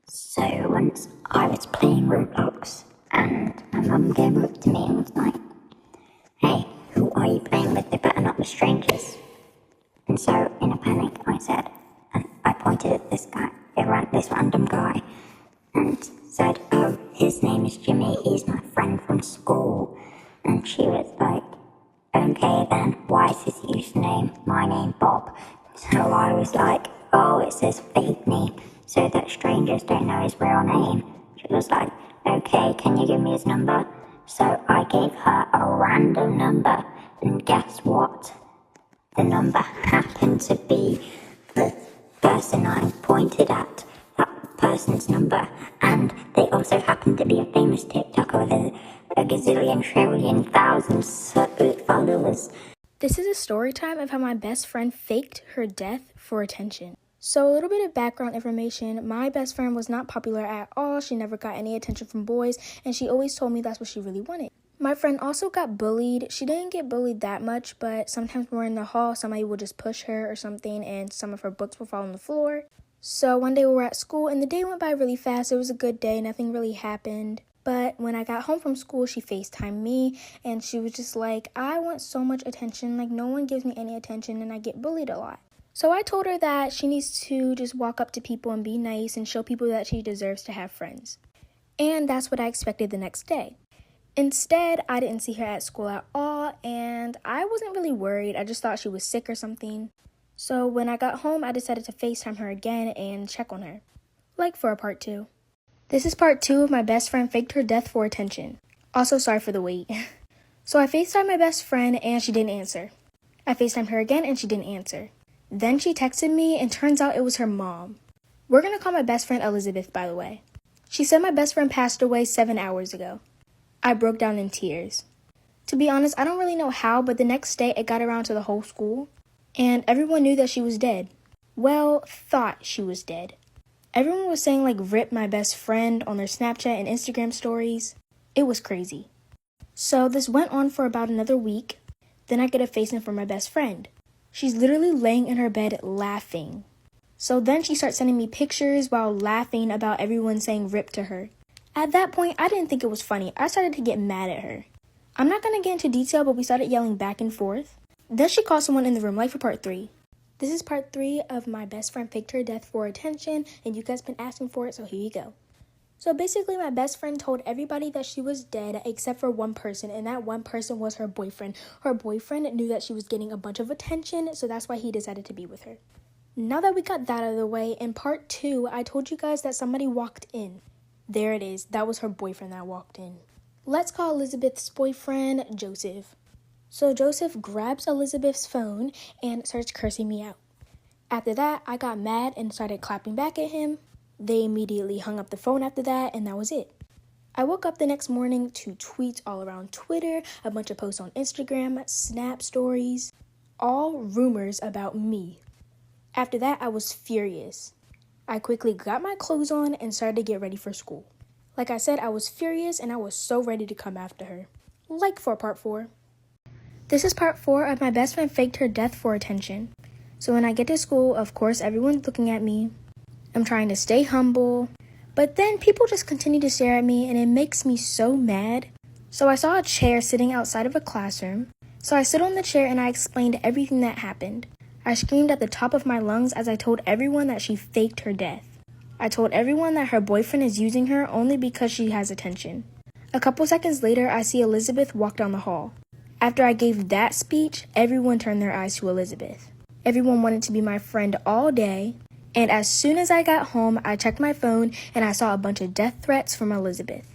So once I was playing Roblox and my mum came up to me and was like, "Hey, who are you playing with? They better not be strangers." And so in a panic I said, and I pointed at this guy, this random guy, and said, "Oh, his name is Jimmy, he's my friend from school." And she was like, "Okay then, why is his username my name Bob?" So I was like, "Oh, it says fake name, so that strangers don't know his real name." She was like, "Okay, can you give me his number?" So I gave her a random number, and guess what? The number happened to be the person I pointed at, that person's number, and they also happened to be a famous TikToker with a gazillion trillion thousand followers. This is a story time of how my best friend faked her death for attention. So a little bit of background information. My best friend was not popular at all. She never got any attention from boys, and she always told me that's what she really wanted. My friend also got bullied. She didn't get bullied that much, but sometimes when we're in the hall, somebody would just push her or something, and some of her books would fall on the floor. So one day we were at school, and the day went by really fast. It was a good day. Nothing really happened. But when I got home from school, she FaceTimed me, and she was just like, "I want so much attention. Like, no one gives me any attention, and I get bullied a lot." So I told her that she needs to just walk up to people and be nice and show people that she deserves to have friends. And that's what I expected the next day. Instead, I didn't see her at school at all, and I wasn't really worried. I just thought she was sick or something. So when I got home, I decided to FaceTime her again and check on her, like for a part 2. This is part 2 of my best friend faked her death for attention. Also, sorry for the wait. So I FaceTimed my best friend and she didn't answer. I FaceTimed her again and she didn't answer. Then she texted me and turns out it was her mom. We're gonna call my best friend Elizabeth, by the way. She said my best friend passed away 7 hours ago. I broke down in tears. To be honest, I don't really know how, but the next day it got around to the whole school, and everyone knew that she was dead. Well, thought she was dead. Everyone was saying, like, "rip my best friend" on their Snapchat and Instagram stories. It was crazy. So this went on for about another week. Then I get a FaceTime from my best friend. She's literally laying in her bed laughing. So then she starts sending me pictures while laughing about everyone saying "rip" to her. At that point, I didn't think it was funny. I started to get mad at her. I'm not going to get into detail, but we started yelling back and forth. Then she called someone in the room, like for part 3. This is part 3 of my best friend faked her death for attention, and you guys been asking for it, so here you go. So basically, my best friend told everybody that she was dead except for one person, and that one person was her boyfriend. Her boyfriend knew that she was getting a bunch of attention, so that's why he decided to be with her. Now that we got that out of the way, in part 2, I told you guys that somebody walked in. There it is. That was her boyfriend that walked in. Let's call Elizabeth's boyfriend Joseph. So Joseph grabs Elizabeth's phone and starts cursing me out. After that, I got mad and started clapping back at him. They immediately hung up the phone after that, and that was it. I woke up the next morning to tweets all around Twitter, a bunch of posts on Instagram, Snap stories, all rumors about me. After that, I was furious. I quickly got my clothes on and started to get ready for school. Like I said, I was furious and I was so ready to come after her. Like for part 4. This is part 4 of my best friend faked her death for attention. So when I get to school, of course, everyone's looking at me. I'm trying to stay humble. But then people just continue to stare at me and it makes me so mad. So I saw a chair sitting outside of a classroom. So I stood on the chair and I explained everything that happened. I screamed at the top of my lungs as I told everyone that she faked her death. I told everyone that her boyfriend is using her only because she has attention. A couple seconds later, I see Elizabeth walk down the hall. After I gave that speech, everyone turned their eyes to Elizabeth. Everyone wanted to be my friend all day, and as soon as I got home, I checked my phone and I saw a bunch of death threats from Elizabeth.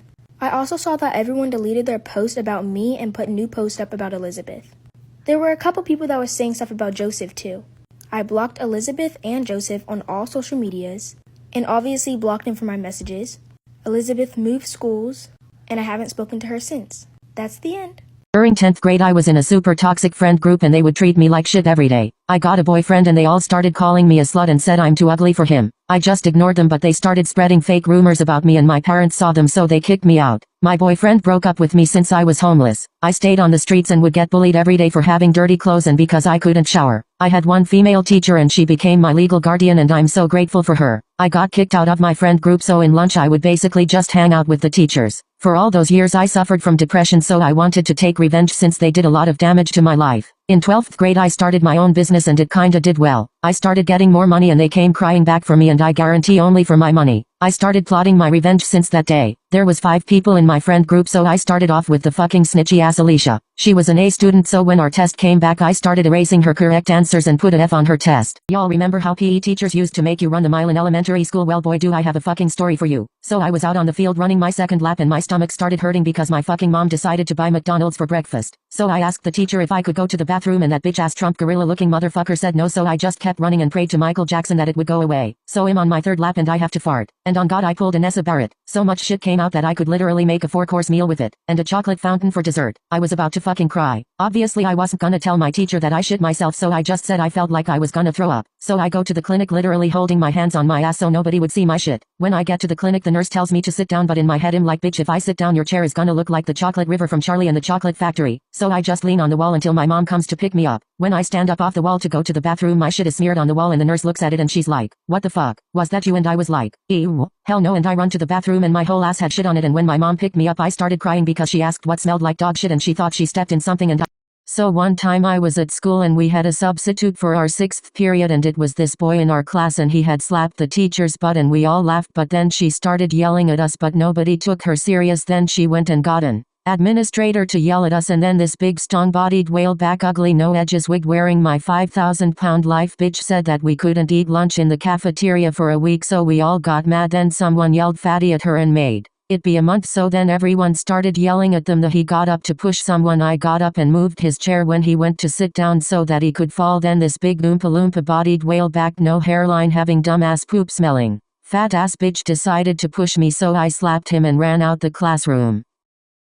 I also saw that everyone deleted their post about me and put new posts up about Elizabeth. There were a couple people that was saying stuff about Joseph too. I blocked Elizabeth and Joseph on all social medias, and obviously blocked him from my messages. Elizabeth moved schools, and I haven't spoken to her since. That's the end. During 10th grade I was in a super toxic friend group and they would treat me like shit every day. I got a boyfriend and they all started calling me a slut and said I'm too ugly for him. I just ignored them but they started spreading fake rumors about me and my parents saw them so they kicked me out. My boyfriend broke up with me since I was homeless. I stayed on the streets and would get bullied every day for having dirty clothes and because I couldn't shower. I had one female teacher and she became my legal guardian and I'm so grateful for her. I got kicked out of my friend group so in lunch I would basically just hang out with the teachers. For all those years I suffered from depression so I wanted to take revenge since they did a lot of damage to my life. In 12th grade I started my own business and it kinda did well. I started getting more money and they came crying back for me and I guarantee only for my money. I started plotting my revenge since that day. There was 5 people in my friend group so I started off with the fucking snitchy ass Alicia. She was an A student so when our test came back I started erasing her correct answers and put an F on her test. Y'all remember how PE teachers used to make you run the mile in elementary school? Well boy do I have a fucking story for you. So I was out on the field running my second lap and my stomach started hurting because my fucking mom decided to buy McDonald's for breakfast. So I asked the teacher if I could go to the bathroom and that bitch ass Trump gorilla looking motherfucker said no so I just kept running and prayed to Michael Jackson that it would go away. So I'm on my third lap and I have to fart. And on God I pulled an Essa Barrett. So much shit came out that I could literally make a 4-course meal with it. And a chocolate fountain for dessert. I was about to fucking cry. Obviously I wasn't gonna tell my teacher that I shit myself so I just said I felt like I was gonna throw up. So I go to the clinic literally holding my hands on my ass so nobody would see my shit. When I get to the clinic the nurse tells me to sit down but in my head I'm like bitch if I sit down your chair is gonna look like the chocolate river from Charlie and the Chocolate Factory. So I just lean on the wall until my mom comes to pick me up. When I stand up off the wall to go to the bathroom my shit is smeared on the wall and the nurse looks at it and she's like, what the fuck? Was that you? And I was like, ew. Hell no. And I run to the bathroom and my whole ass had shit on it and when my mom picked me up I started crying because she asked what smelled like dog shit and she thought she stepped in something and So one time I was at school and we had a substitute for our 6th period and it was this boy in our class and he had slapped the teacher's butt and we all laughed but then she started yelling at us but nobody took her serious. Then she went and got an administrator to yell at us and then this big strong-bodied whale-back ugly no-edges wig wearing my 5,000-pound life bitch said that we couldn't eat lunch in the cafeteria for a week so we all got mad. Then someone yelled fatty at her and made it be a month so then everyone started yelling at them that he got up to push someone. I got up and moved his chair when he went to sit down so that he could fall. Then this big oompa loompa bodied whale-back no hairline having dumbass poop smelling fat ass bitch decided to push me so I slapped him and ran out the classroom.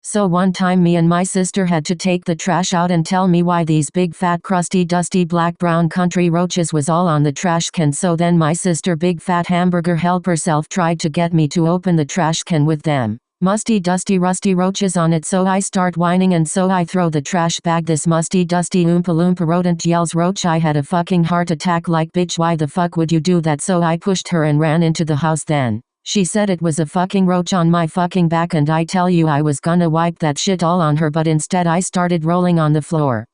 So one time me and my sister had to take the trash out and tell me why these big fat crusty dusty black brown country roaches was all on the trash can. So then my sister big fat hamburger helper self tried to get me to open the trash can with them musty dusty rusty roaches on it. So I start whining and so I throw the trash bag. This musty dusty oompa loompa rodent yells roach. I had a fucking heart attack like bitch why the fuck would you do that? So I pushed her and ran into the house. Then she said it was a fucking roach on my fucking back and I tell you I was gonna wipe that shit all on her but instead I started rolling on the floor.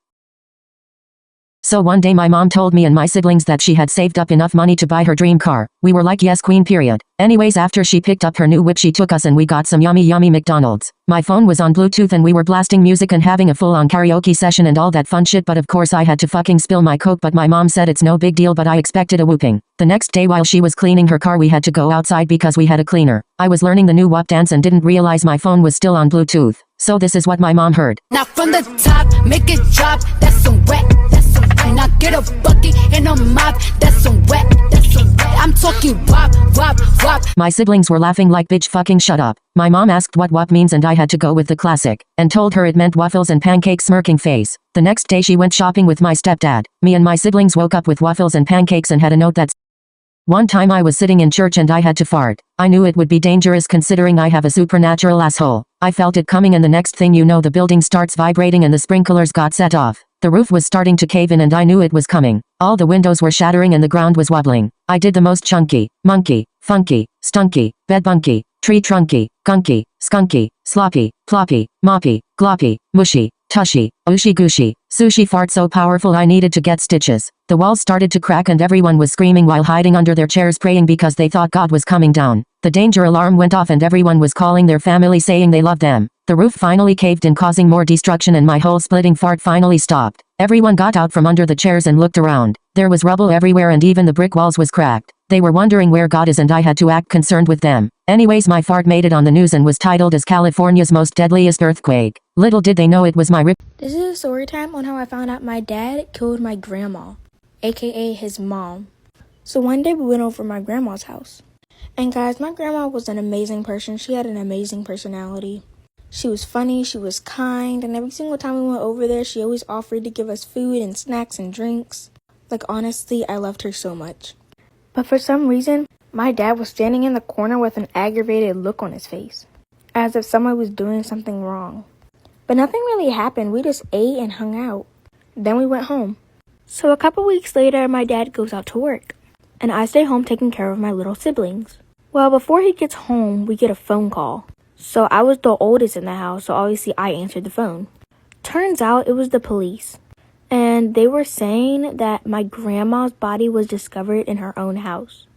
So one day my mom told me and my siblings that she had saved up enough money to buy her dream car. We were like yes queen period. Anyways after she picked up her new whip she took us and we got some yummy McDonald's. My phone was on Bluetooth and we were blasting music and having a full on karaoke session and all that fun shit but of course I had to fucking spill my coke but my mom said it's no big deal but I expected a whooping. The next day while she was cleaning her car we had to go outside because we had a cleaner. I was learning the new WAP dance and didn't realize my phone was still on Bluetooth. So this is what my mom heard. Now from the top, make it drop, that's some wet, that's some wet. Now get a bucket and a mop, that's some wet, that's some wet. I'm talking wop. My siblings were laughing like bitch fucking shut up. My mom asked what WAP means and I had to go with the classic, and told her it meant waffles and pancakes smirking face. The next day she went shopping with my stepdad. Me and my siblings woke up with waffles and pancakes and had a note that one time I was sitting in church and I had to fart. I knew it would be dangerous considering I have a supernatural asshole. I felt it coming and the next thing you know the building starts vibrating and the sprinklers got set off. The roof was starting to cave in and I knew it was coming. All the windows were shattering and the ground was wobbling. I did the most chunky, monkey, funky, stunky, bed bunky, tree trunky, gunky, skunky, sloppy, ploppy, moppy, gloppy, mushy, tushy, ooshy gooshy, sushi fart so powerful I needed to get stitches. The walls started to crack and everyone was screaming while hiding under their chairs praying because they thought God was coming down. The danger alarm went off and everyone was calling their family saying they loved them. The roof finally caved in causing more destruction and my whole splitting fart finally stopped. Everyone got out from under the chairs and looked around. There was rubble everywhere and even the brick walls was cracked. They were wondering where God is and I had to act concerned with them. Anyways my fart made it on the news and was titled as California's most deadliest earthquake. Little did they know it was my This is a story time on how I found out my dad killed my grandma, aka his mom. So one day we went over to my grandma's house. And guys, my grandma was an amazing person. She had an amazing personality. She was funny, she was kind, and every single time we went over there, she always offered to give us food and snacks and drinks. Like, honestly, I loved her so much. But for some reason, my dad was standing in the corner with an aggravated look on his face, as if someone was doing something wrong. But nothing really happened. We just ate and hung out. Then we went home. So a couple weeks later, my dad goes out to work, and I stay home taking care of my little siblings. Well, before he gets home, we get a phone call. So I was the oldest in the house, so obviously I answered the phone. Turns out it was the police. And they were saying that my grandma's body was discovered in her own house.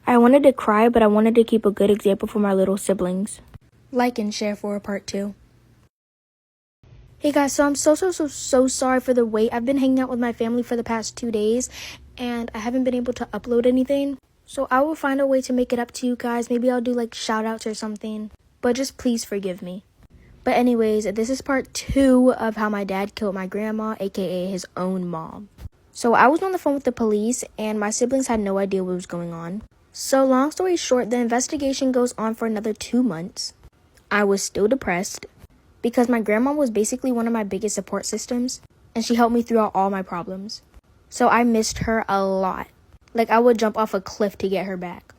I wanted to cry, but I wanted to keep a good example for my little siblings. Like and share for part 2. Hey guys, so I'm so sorry for the wait. I've been hanging out with my family for the past 2 days, and I haven't been able to upload anything. So I will find a way to make it up to you guys. Maybe I'll do like shout outs or something. But just please forgive me. But anyways, this is part 2 of how my dad killed my grandma, aka his own mom. So I was on the phone with the police, and my siblings had no idea what was going on. So long story short, the investigation goes on for another 2 months. I was still depressed because my grandma was basically one of my biggest support systems, and she helped me throughout all my problems. So I missed her a lot. Like, I would jump off a cliff to get her back.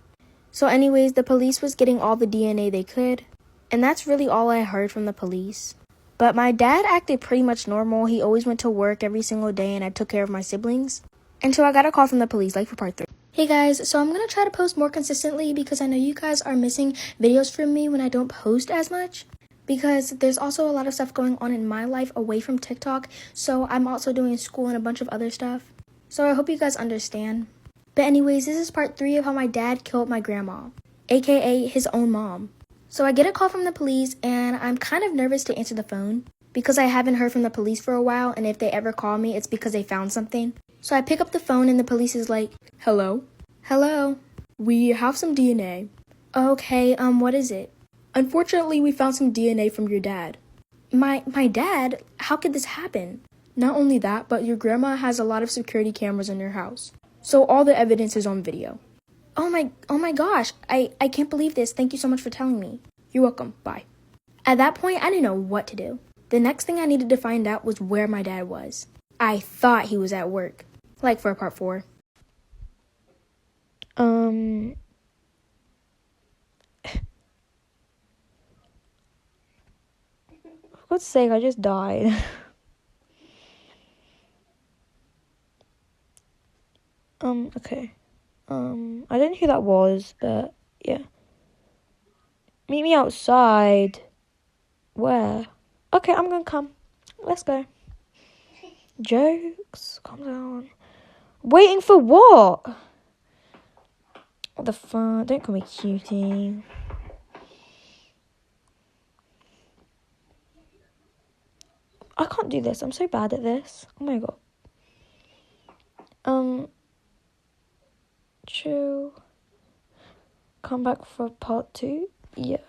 So anyways, the police was getting all the DNA they could, and that's really all I heard from the police. But my dad acted pretty much normal. He always went to work every single day, and I took care of my siblings. Until I got a call from the police, like for part 3. Hey guys, so I'm going to try to post more consistently because I know you guys are missing videos from me when I don't post as much. Because there's also a lot of stuff going on in my life away from TikTok, so I'm also doing school and a bunch of other stuff. So I hope you guys understand. But anyways, this is part 3 of how my dad killed my grandma, aka his own mom. So I get a call from the police, and I'm kind of nervous to answer the phone because I haven't heard from the police for a while, and if they ever call me, it's because they found something. So I pick up the phone, and the police is like, "Hello? Hello? We have some DNA." "Okay, what is it?" "Unfortunately, we found some DNA from your dad." My dad? How could this happen?" "Not only that, but your grandma has a lot of security cameras in her house. So all the evidence is on video." Oh my gosh, I can't believe this. Thank you so much for telling me." "You're welcome, bye." At that point, I didn't know what to do. The next thing I needed to find out was where my dad was. I thought he was at work, like for part 4. For God's sake, I just died. Okay. I don't know who that was, but yeah. Meet me outside. Where? Okay, I'm gonna come. Let's go. Jokes. Calm down. Waiting for what? What the fuck? Don't call me cutie. I can't do this. I'm so bad at this. Oh my god. Chill. Come back for part 2? Yeah.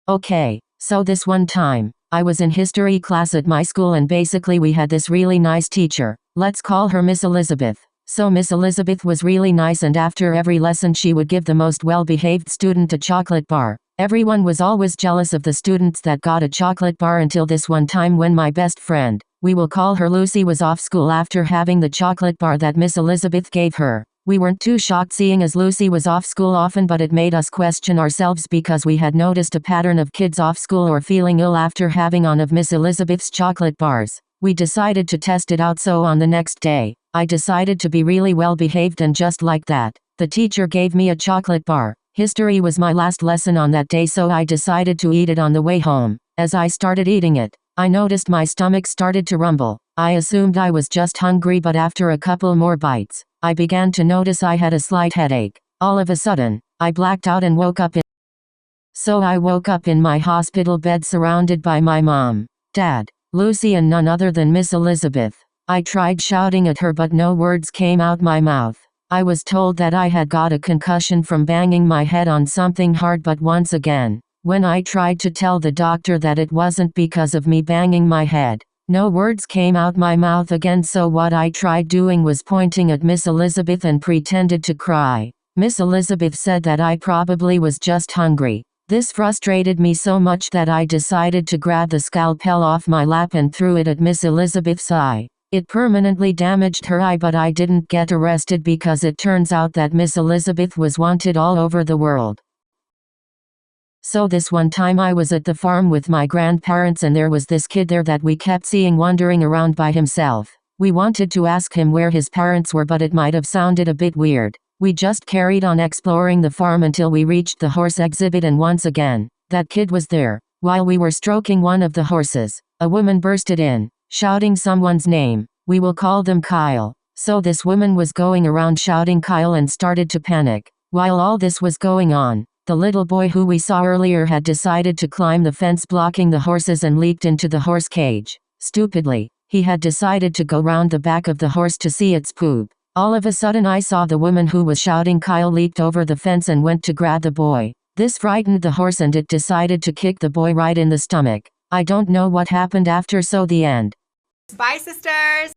Okay, so this one time, I was in history class at my school and basically we had this really nice teacher. Let's call her Miss Elizabeth. So Miss Elizabeth was really nice, and after every lesson she would give the most well-behaved student a chocolate bar. Everyone was always jealous of the students that got a chocolate bar until this one time when my best friend, we will call her Lucy, was off school after having the chocolate bar that Miss Elizabeth gave her. We weren't too shocked seeing as Lucy was off school often, but it made us question ourselves because we had noticed a pattern of kids off school or feeling ill after having one of Miss Elizabeth's chocolate bars. We decided to test it out, so on the next day, I decided to be really well behaved, and just like that, the teacher gave me a chocolate bar. History was my last lesson on that day, so I decided to eat it on the way home. As I started eating it, I noticed my stomach started to rumble. I assumed I was just hungry, but after a couple more bites, I began to notice I had a slight headache. All of a sudden, I blacked out and woke up in my hospital bed surrounded by my mom, dad, Lucy, and none other than Miss Elizabeth. I tried shouting at her, but no words came out my mouth. I was told that I had got a concussion from banging my head on something hard, but once again, when I tried to tell the doctor that it wasn't because of me banging my head, no words came out my mouth again, so what I tried doing was pointing at Miss Elizabeth and pretended to cry. Miss Elizabeth said that I probably was just hungry. This frustrated me so much that I decided to grab the scalpel off my lap and threw it at Miss Elizabeth's eye. It permanently damaged her eye, but I didn't get arrested because it turns out that Miss Elizabeth was wanted all over the world. So this one time I was at the farm with my grandparents and there was this kid there that we kept seeing wandering around by himself. We wanted to ask him where his parents were, but it might have sounded a bit weird. We just carried on exploring the farm until we reached the horse exhibit, and once again, that kid was there. While we were stroking one of the horses, a woman bursted in, shouting someone's name. We will call them Kyle. So this woman was going around shouting Kyle and started to panic. While all this was going on, the little boy who we saw earlier had decided to climb the fence blocking the horses and leaped into the horse cage. Stupidly, he had decided to go round the back of the horse to see its poop. All of a sudden I saw the woman who was shouting Kyle leaped over the fence and went to grab the boy. This frightened the horse and it decided to kick the boy right in the stomach. I don't know what happened after, so the end. Bye, sisters!